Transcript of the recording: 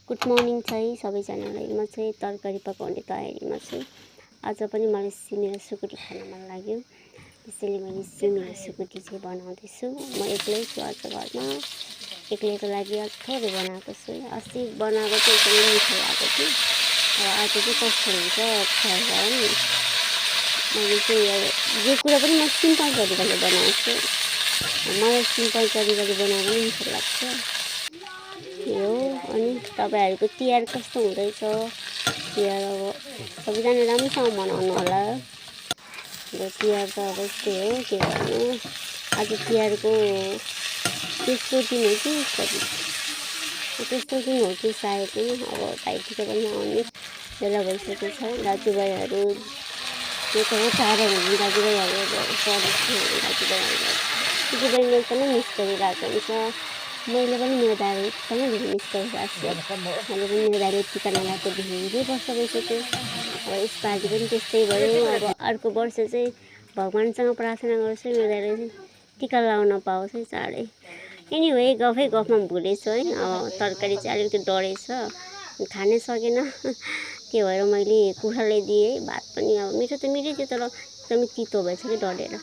Good morning चाहिँ सबैजनालाई। म चाहिँ तरकारी पकाउने तयारीमा छु। आज पनि मलाई सिमी र सुकुटी खान मन लाग्यो, त्यसैले मैले सिमी र सुकुटी चाहिँ बनाउँदैछु। म एक्लै छु आज घरमा, एक्लैको लागि थोरै बनाएको छु। अस्ति बनाएको चाहिँ एकदमै मिठो लागेको थियो। आज चाहिँ कस्तो हुन्छ खाएर नि मैले चाहिँ अब यो कुरा पनि म सिम्पल तरिकाले बनाउँछु। मलाई सिम्पल तरिकाले बनाउनु पनि मिठो लाग्छ। यो अनि तपाईहरुको तिहार कस्तो हुँदैछ? तिहार अब सबैजना राम्रोसँग मनाउनु होला। र तिहार त अब यस्तै हो, के गर्नु। आज तिहारको तेस्रो दिन हो कि कति, तेस्रो दिन हो कि सायद अब भाइटिका पनि आउने बेला भइसकेको छ। दाजुभाइहरू यो त हो चाडबाड हुने दाजुभाइहरू दाजुभाइले एकदमै मिस गरिरहेको हुन्छ। मैले पनि मेरो दाइले एकदमै धेरै मिस गरिरहेको छु। मैले पनि मेरो दाइले टिका नलाएको धेरै वर्ष भइसक्यो। अब यसपालि पनि त्यस्तै भयो। अब अर्को वर्ष चाहिँ भगवान्सँग प्रार्थना गर्छु मेरो दाइले टिका लाउन पाओस् है चाँडै। एनिवे गफै गफमा भुलेछु है। अब तरकारी चाहिँ अलिकति डढेछ, खानै सकेन। त्यो भएर मैले कुखुरालाई दिएँ। भात पनि अब मिठो त मिठै थियो, तर एकदमै तितो भएछ कि डढेर।